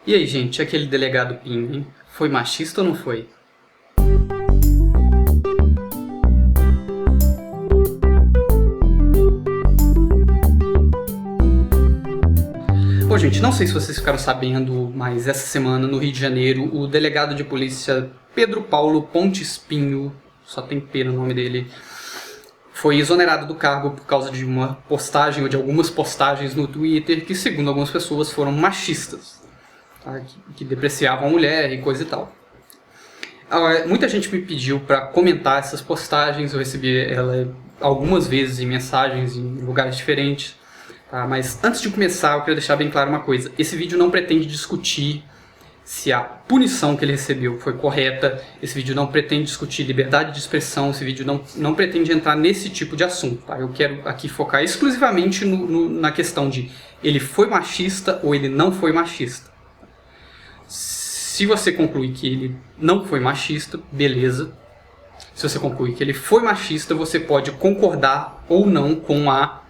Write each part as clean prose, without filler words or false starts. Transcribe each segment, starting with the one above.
E aí, gente, aquele delegado Pinho, hein? Foi machista ou não foi? Bom, gente, não sei se vocês ficaram sabendo, mas essa semana, no Rio de Janeiro, o delegado de polícia Pedro Paulo Pontes Pinho, só tem P no nome dele, foi exonerado do cargo por causa de uma postagem ou de algumas postagens no Twitter que, segundo algumas pessoas, foram machistas, tá? que depreciavam a mulher e coisa e tal. Muita gente me pediu para comentar essas postagens, eu recebi ela algumas vezes em mensagens em lugares diferentes. Tá? Mas antes de começar, eu quero deixar bem claro uma coisa. Esse vídeo não pretende discutir se a punição que ele recebeu foi correta. Esse vídeo não pretende discutir liberdade de expressão. Esse vídeo não pretende entrar nesse tipo de assunto. Tá? Eu quero aqui focar exclusivamente na questão de ele foi machista ou ele não foi machista. Se você concluir que ele não foi machista, beleza. Se você concluir que ele foi machista, você pode concordar ou não com a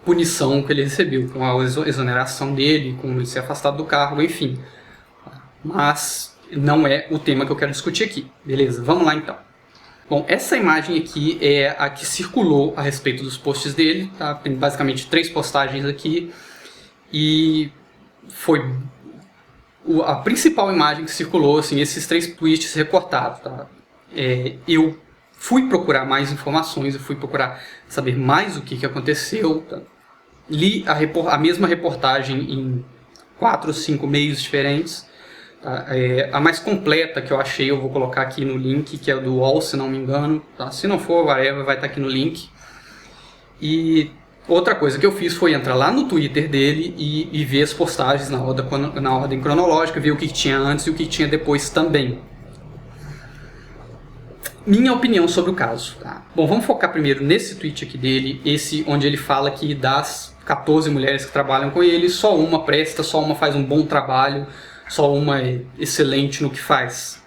punição que ele recebeu, com a exoneração dele, com ele ser afastado do cargo, enfim. Mas não é o tema que eu quero discutir aqui. Beleza, vamos lá então. Bom, essa imagem aqui é a que circulou a respeito dos posts dele, tá? Tem basicamente 3 postagens aqui, e foi a principal imagem que circulou, assim, esses 3 tweets recortados, tá? Eu fui procurar mais informações, eu fui procurar saber mais o que aconteceu. Tá? Li a mesma reportagem em 4 ou 5 meios diferentes. Tá? A mais completa que eu achei eu vou colocar aqui no link, que é do UOL, se não me engano. Tá? Se não for, whatever, vai estar aqui no link. E outra coisa que eu fiz foi entrar lá no Twitter dele e ver as postagens na ordem cronológica, ver o que tinha antes e o que tinha depois também. Minha opinião sobre o caso. Tá? Bom, vamos focar primeiro nesse tweet aqui dele, esse onde ele fala que das 14 mulheres que trabalham com ele, só uma presta, só uma faz um bom trabalho, só uma é excelente no que faz.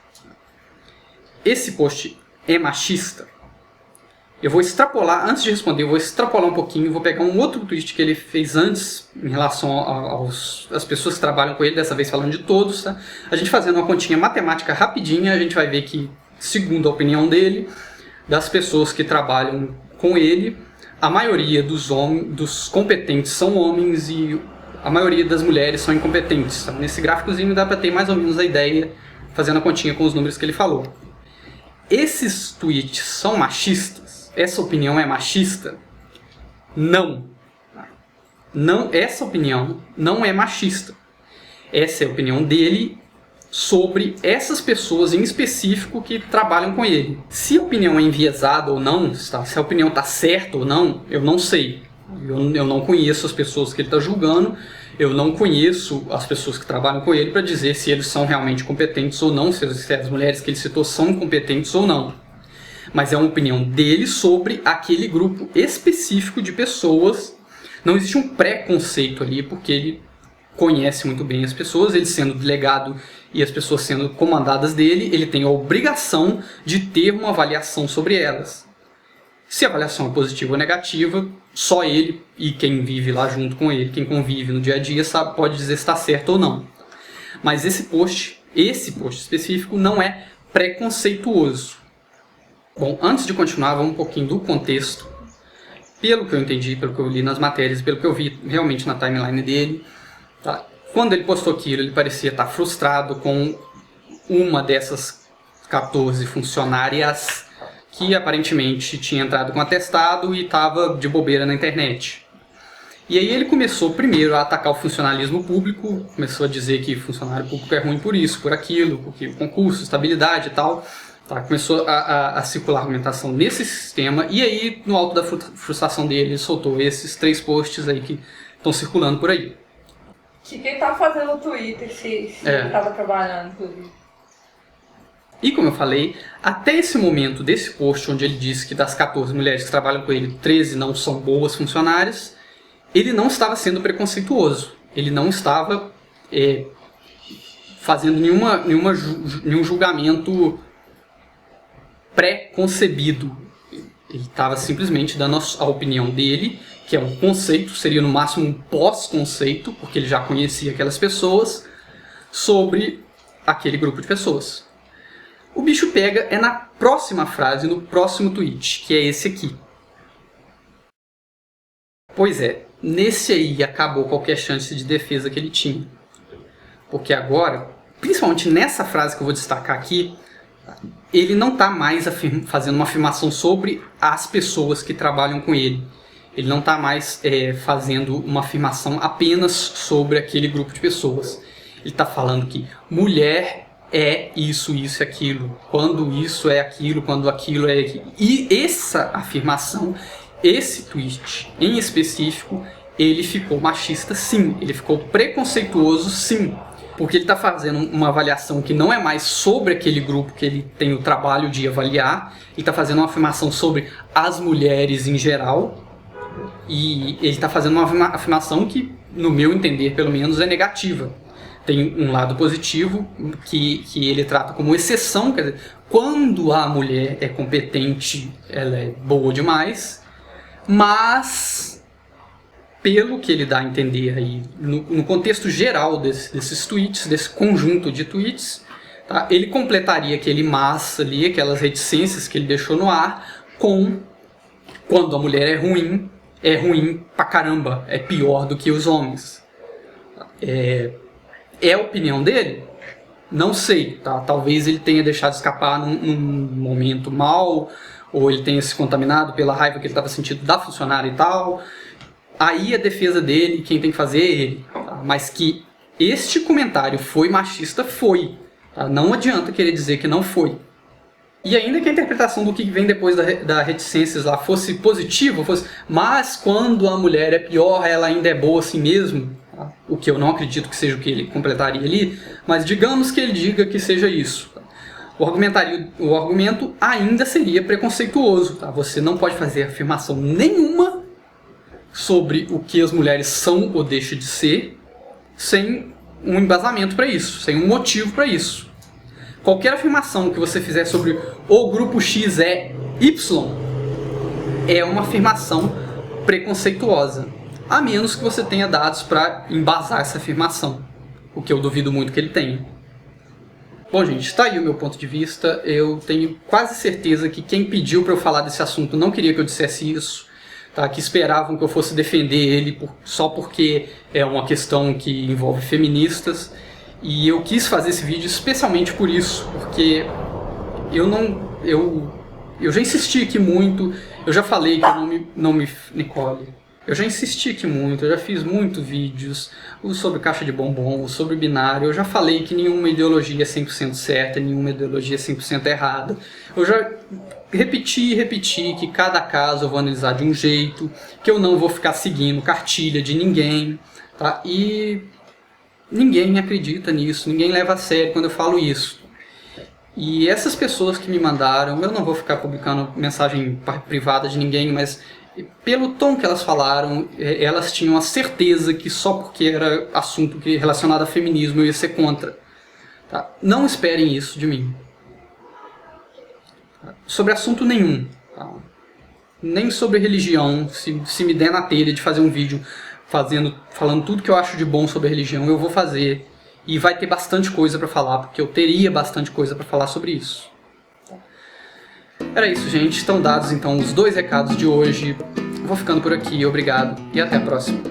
Esse post é machista? Eu vou extrapolar, antes de responder, eu vou extrapolar um pouquinho, vou pegar um outro tweet que ele fez antes, em relação às pessoas que trabalham com ele, dessa vez falando de todos. Tá? A gente fazendo uma continha matemática rapidinha, a gente vai ver que, segundo a opinião dele, das pessoas que trabalham com ele, a maioria dos competentes são homens e a maioria das mulheres são incompetentes. Tá? Nesse gráficozinho dá para ter mais ou menos a ideia, fazendo a continha com os números que ele falou. Esses tweets são machistas? Essa opinião é machista? Não. Essa opinião não é machista. Essa é a opinião dele sobre essas pessoas em específico que trabalham com ele. Se a opinião é enviesada ou não, se a opinião está certa ou não, eu não sei. Eu não conheço as pessoas que ele está julgando, eu não conheço as pessoas que trabalham com ele para dizer se eles são realmente competentes ou não, se as mulheres que ele citou são competentes ou não. Mas é uma opinião dele sobre aquele grupo específico de pessoas. Não existe um preconceito ali, porque ele conhece muito bem as pessoas, ele sendo delegado e as pessoas sendo comandadas dele, ele tem a obrigação de ter uma avaliação sobre elas. Se a avaliação é positiva ou negativa, só ele e quem vive lá junto com ele, quem convive no dia a dia, pode dizer se está certo ou não. Mas esse post específico não é preconceituoso. Bom, antes de continuar, vamos um pouquinho do contexto. Pelo que eu entendi, pelo que eu li nas matérias, pelo que eu vi realmente na timeline dele, tá? Quando ele postou aquilo, ele parecia estar frustrado com uma dessas 14 funcionárias que aparentemente tinha entrado com atestado e estava de bobeira na internet. E aí ele começou primeiro a atacar o funcionalismo público, começou a dizer que funcionário público é ruim por isso, por aquilo, porque o concurso, estabilidade e tal. Tá, começou a circular a argumentação nesse sistema, e aí, no alto da frustração dele, ele soltou esses 3 posts aí que estão circulando por aí. Que quem tá fazendo o Twitter, se ele tava trabalhando, inclusive. E como eu falei, até esse momento desse post, onde ele disse que das 14 mulheres que trabalham com ele, 13 não são boas funcionárias, ele não estava sendo preconceituoso. Ele não estava fazendo nenhum julgamento pré-concebido. Ele estava simplesmente dando a opinião dele, que é um conceito, seria no máximo um pós-conceito, porque ele já conhecia aquelas pessoas, sobre aquele grupo de pessoas. O bicho pega é na próxima frase, no próximo tweet, que é esse aqui. Pois é, nesse aí acabou qualquer chance de defesa que ele tinha. Porque agora, principalmente nessa frase que eu vou destacar aqui, ele não está mais fazendo uma afirmação sobre as pessoas que trabalham com ele. Ele não está mais fazendo uma afirmação apenas sobre aquele grupo de pessoas. Ele está falando que mulher é isso, isso e aquilo. Quando isso é aquilo, quando aquilo é aquilo. E essa afirmação, esse tweet em específico, ele ficou machista sim. Ele ficou preconceituoso sim. Porque ele está fazendo uma avaliação que não é mais sobre aquele grupo que ele tem o trabalho de avaliar. Ele está fazendo uma afirmação sobre as mulheres em geral. E ele está fazendo uma afirmação que, no meu entender, pelo menos, é negativa. Tem um lado positivo que ele trata como exceção, quer dizer, quando a mulher é competente, ela é boa demais, mas, pelo que ele dá a entender aí, no contexto geral desses tweets, desse conjunto de tweets, tá, ele completaria aquele mas ali, aquelas reticências que ele deixou no ar, com quando a mulher é ruim pra caramba, é pior do que os homens. É a opinião dele? Não sei, tá? Talvez ele tenha deixado escapar num momento mal, ou ele tenha se contaminado pela raiva que ele estava sentindo da funcionária e tal. Aí a defesa dele, quem tem que fazer é ele. Tá? Mas que este comentário foi machista, foi. Tá? Não adianta querer dizer que não foi. E ainda que a interpretação do que vem depois da reticências lá fosse positiva, mas quando a mulher é pior, ela ainda é boa assim mesmo, tá? O que eu não acredito que seja o que ele completaria ali, mas digamos que ele diga que seja isso. Tá? O argumento ainda seria preconceituoso. Tá? Você não pode fazer afirmação nenhuma sobre o que as mulheres são ou deixam de ser sem um embasamento para isso, sem um motivo para isso. Qualquer afirmação que você fizer sobre o grupo X é Y é uma afirmação preconceituosa, a menos que você tenha dados para embasar essa afirmação, o que eu duvido muito que ele tenha. Bom, gente, está aí o meu ponto de vista. Eu tenho quase certeza que quem pediu para eu falar desse assunto não queria que eu dissesse isso, tá? Que esperavam que eu fosse defender ele só porque é uma questão que envolve feministas. E eu quis fazer esse vídeo especialmente por isso, porque eu já insisti aqui muito, eu já falei que eu não me Nicole, eu já insisti aqui muito, eu já fiz muitos vídeos sobre caixa de bombom, sobre binário, eu já falei que nenhuma ideologia é 100% certa, nenhuma ideologia é 100% errada, eu já repeti que cada caso eu vou analisar de um jeito, que eu não vou ficar seguindo cartilha de ninguém, tá? E ninguém acredita nisso, ninguém leva a sério quando eu falo isso. E essas pessoas que me mandaram, eu não vou ficar publicando mensagem privada de ninguém, mas pelo tom que elas falaram, elas tinham a certeza que só porque era assunto relacionado a feminismo eu ia ser contra. Tá? Não esperem isso de mim. Tá? Sobre assunto nenhum. Tá? Nem sobre religião, se me der na telha de fazer um vídeo falando tudo que eu acho de bom sobre a religião, eu vou fazer. E vai ter bastante coisa para falar, porque eu teria bastante coisa para falar sobre isso. Era isso, gente. Estão dados então os 2 recados de hoje. Vou ficando por aqui. Obrigado e até a próxima.